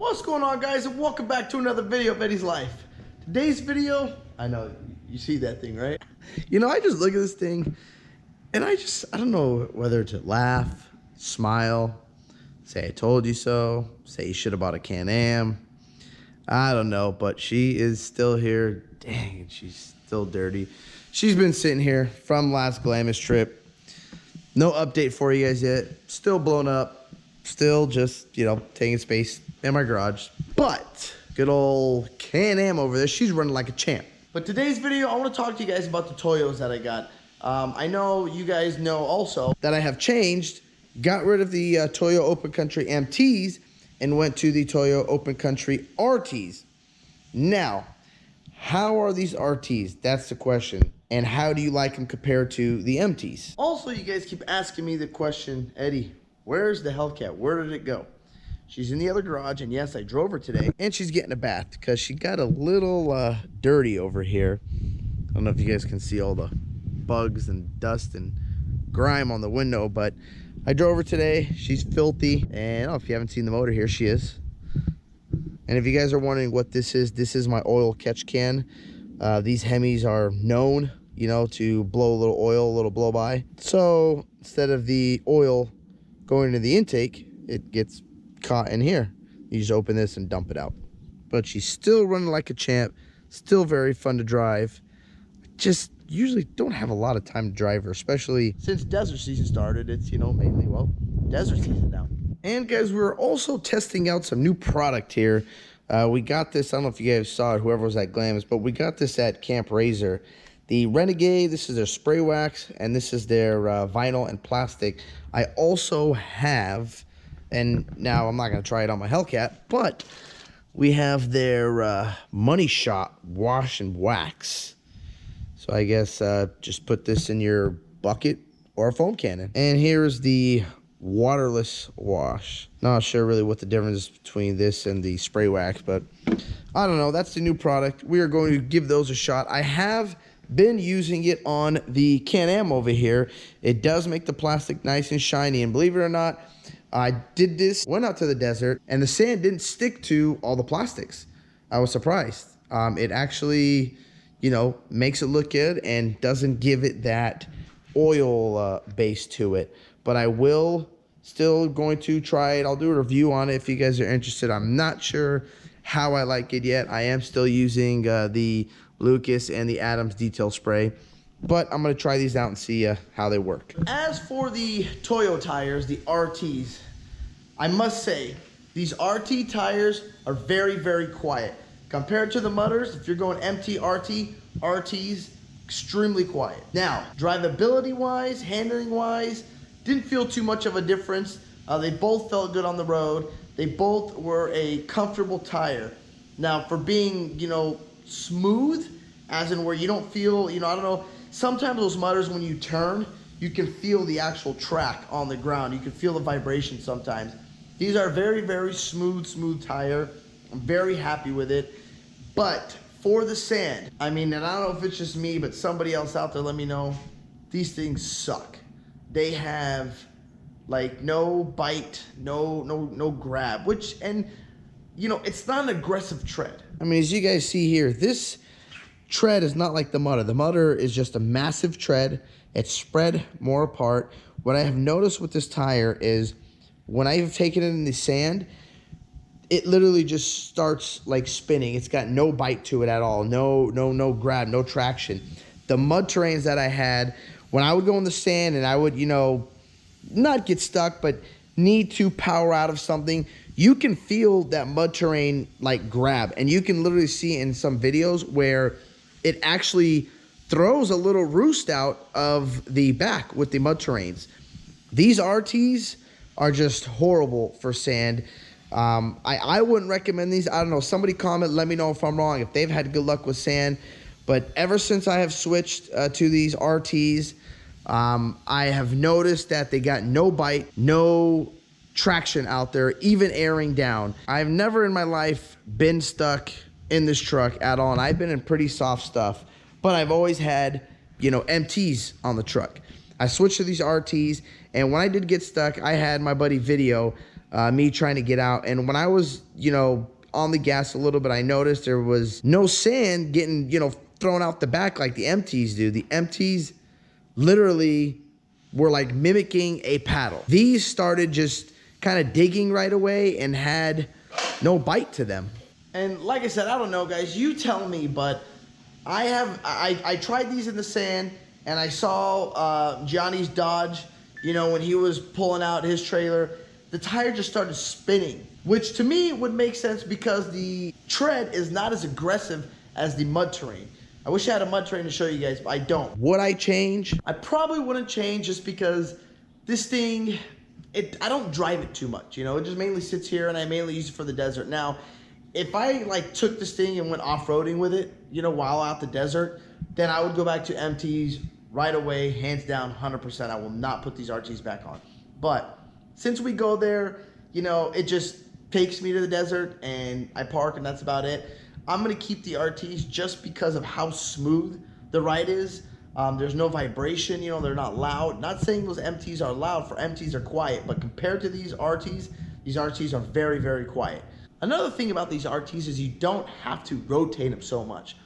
What's going on, guys, and welcome back to another video of Eddie's Life. Today's video, I know you see that thing, right? You know, I just look at this thing and I don't know whether to laugh, smile, say I told you so, say you should have bought a Can-Am. I don't know, but she is still here. Dang, she's still dirty. She's been sitting here from last Glamis trip. No update for you guys yet. Still blown up. Still just, you know, taking space in my garage. But good old Can-Am over there, she's running like a champ. But today's video, I want to talk to you guys about the Toyos that I got. I know you guys know also that I have changed, got rid of the Toyo Open Country MTs and went to the Toyo Open Country RTs. Now, how are these RTs? That's the question. And how do you like them compared to the MTs? Also, you guys keep asking me the question, Eddie, where's the Hellcat? Where did it go? She's in the other garage, and yes, I drove her today, and she's getting a bath because she got a little dirty over here. I don't know if you guys can see all the bugs and dust and grime on the window, but I drove her today. She's filthy, and if you haven't seen the motor, here she is. And if you guys are wondering what this is my oil catch can. These Hemis are known, you know, to blow a little oil, a little blow by. So instead of the oil going into the intake, it gets caught in here. You just open this and dump it out. But she's still running like a champ, still very fun to drive. Just usually don't have a lot of time to drive her, especially since desert season started. It's, you know, mainly, well, desert season now. And guys, we're also testing out some new product here. We got this, I don't know if you guys saw it, whoever was at Glamis, but we got this at Camp Razor. The Renegade, this is their spray wax, and this is their vinyl and plastic. I also have, and now I'm not going to try it on my Hellcat, but we have their Money Shot wash and wax. So I guess just put this in your bucket or a foam cannon. And here's the waterless wash. Not sure really what the difference is between this and the spray wax, but I don't know. That's the new product. We are going to give those a shot. I have been using it on the Can-Am over here. It does make the plastic nice and shiny, and believe it or not, I did this, went out to the desert, and the sand didn't stick to all the plastics. I was surprised. It actually, you know, makes it look good and doesn't give it that oil base to it. But I will still going to try it. I'll do a review on it if you guys are interested. I'm not sure how I like it yet. I am still using the Lucas and the Adams detail spray, but I'm going to try these out and see how they work. As for the Toyo tires, the RTs, I must say these RT tires are very, very quiet. Compared to the Mudders, if you're going MT, RT, RTs, extremely quiet. Now, drivability-wise, handling-wise, didn't feel too much of a difference. They both felt good on the road. They both were a comfortable tire. Now, for being, you know, smooth, as in where you don't feel, you know, I don't know, sometimes those Mudders, when you turn, you can feel the actual track on the ground. You can feel the vibration sometimes. These are very, very smooth tire. I'm very happy with it. But for the sand, I mean, and I don't know if it's just me, but somebody else out there let me know, these things suck. They have like no bite, no grab, which, and you know, it's not an aggressive tread. I mean, as you guys see here, this tread is not like the Mudder. The Mudder is just a massive tread. It's spread more apart. What I have noticed with this tire is when I have taken it in the sand, it literally just starts like spinning. It's got no bite to it at all. No grab, no traction. The mud terrains that I had, when I would go in the sand and I would, you know, not get stuck, but need to power out of something, you can feel that mud terrain like grab. And you can literally see in some videos where it actually throws a little roost out of the back with the mud terrains. These RTs are just horrible for sand. I wouldn't recommend these. I don't know. Somebody comment, let me know if I'm wrong, if they've had good luck with sand. But ever since I have switched to these RTs, I have noticed that they got no bite, no traction out there, even airing down. I've never in my life been stuck in this truck at all, and I've been in pretty soft stuff, but I've always had, you know, MTs on the truck. I switched to these RTs, and when I did get stuck, I had my buddy Video me trying to get out. And when I was, on the gas a little bit, I noticed there was no sand getting, thrown out the back like the empties do. The empties literally were like mimicking a paddle. These started just kind of digging right away and had no bite to them. And like I said, I don't know, guys, you tell me, but I tried these in the sand, and I saw Johnny's Dodge, when he was pulling out his trailer, the tire just started spinning, which to me would make sense because the tread is not as aggressive as the mud terrain. I wish I had a mud terrain to show you guys, but I don't. Would I change? I probably wouldn't change just because this thing, I don't drive it too much, it just mainly sits here and I mainly use it for the desert. Now, if I took this thing and went off-roading with it, while out the desert, then I would go back to MTs right away, hands down, 100%. I will not put these RTs back on. But since we go there, it just takes me to the desert and I park and that's about it. I'm gonna keep the RTs just because of how smooth the ride is. There's no vibration, they're not loud. Not saying those MTs are loud, for MTs are quiet, but compared to these RTs are very, very quiet. Another thing about these RTs is you don't have to rotate them so much.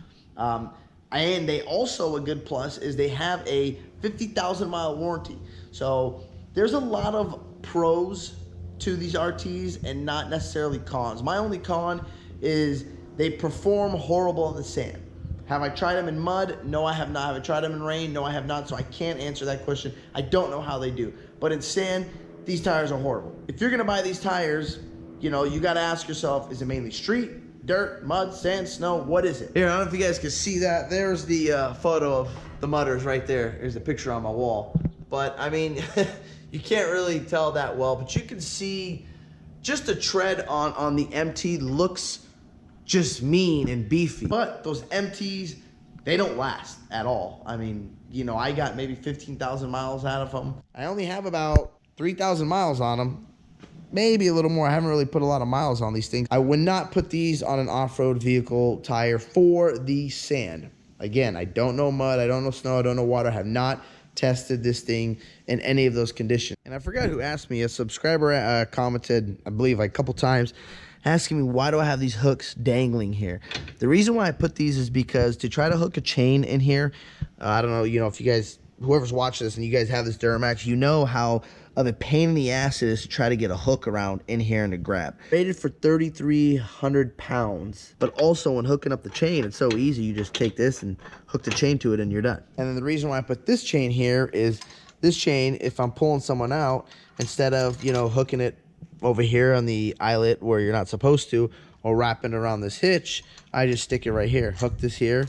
And they also, a good plus is they have a 50,000 mile warranty. So there's a lot of pros to these RTs and not necessarily cons. My only con is they perform horrible in the sand. Have I tried them in mud? No, I have not. Have I tried them in rain? No, I have not. So I can't answer that question. I don't know how they do. But in sand, these tires are horrible. If you're gonna buy these tires, you gotta ask yourself, is it mainly street, dirt, mud, sand, snow? What is it? Here, I don't know if you guys can see that. There's the photo of the mudders right there. There's a picture on my wall. But I mean, you can't really tell that well, but you can see just the tread on the MT looks just mean and beefy. But those MTs, they don't last at all. I mean, I got maybe 15,000 miles out of them. I only have about 3,000 miles on them. Maybe a little more. I haven't really put a lot of miles on these things. I would not put these on an off-road vehicle tire for the sand. Again, I don't know mud, I don't know snow, I don't know water. I have not tested this thing in any of those conditions. And I forgot who asked me. A subscriber commented, I believe, a couple times, asking me why do I have these hooks dangling here. The reason why I put these is because to try to hook a chain in here, I don't know, if you guys, whoever's watching this and you guys have this Duramax, you know how of a pain in the ass it is to try to get a hook around in here and to grab. Rated for 3,300 pounds, but also when hooking up the chain, it's so easy. You just take this and hook the chain to it and you're done. And then the reason why I put this chain here is this chain, if I'm pulling someone out, instead of, hooking it over here on the eyelet where you're not supposed to, or wrapping it around this hitch, I just stick it right here. Hook this here,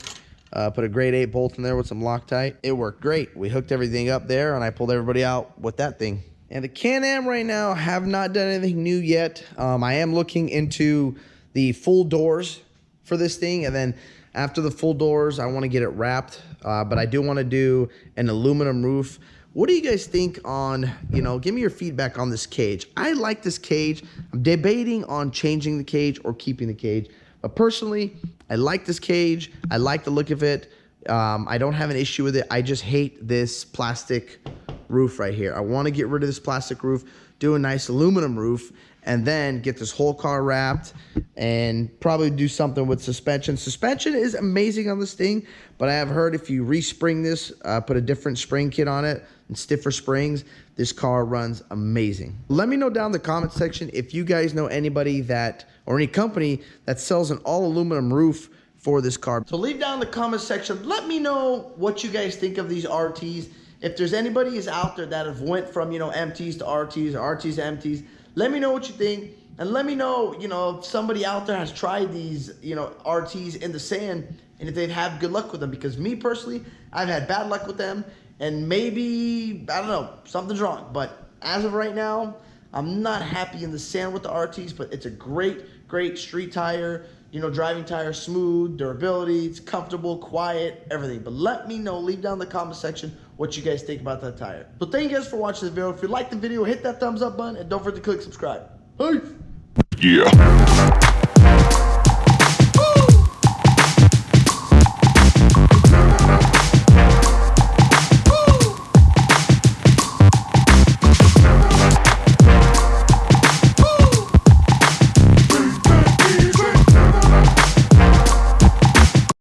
put a grade 8 bolt in there with some Loctite. It worked great. We hooked everything up there and I pulled everybody out with that thing. And the Can-Am right now have not done anything new yet. I am looking into the full doors for this thing, and then after the full doors, I want to get it wrapped, but I do want to do an aluminum roof. What do you guys think on, give me your feedback on this cage. I like this cage. I'm debating on changing the cage or keeping the cage, but personally, I like this cage. I like the look of it. I don't have an issue with it. I just hate this plastic roof right here. I want to get rid of this plastic roof, do a nice aluminum roof, and then get this whole car wrapped and probably do something with suspension. Suspension is amazing on this thing, but I have heard if you respring this, put a different spring kit on it and stiffer springs, this car runs amazing. Let me know down in the comment section if you guys know anybody or any company that sells an all aluminum roof for this car. So leave down in the comment section, let me know what you guys think of these RTs. If there's anybody who's out there that have went from, MTs to RTs or RTs to MTs, let me know what you think. And let me know, if somebody out there has tried these, RTs in the sand and if they've had good luck with them. Because me personally, I've had bad luck with them. And maybe, I don't know, something's wrong. But as of right now, I'm not happy in the sand with the RTs, but it's a great, great street tire. Driving tire, smooth, durability, it's comfortable, quiet, everything. But let me know, leave down in the comment section what you guys think about that tire. So thank you guys for watching this video. If you liked the video, hit that thumbs up button and don't forget to click subscribe. Peace. Yeah.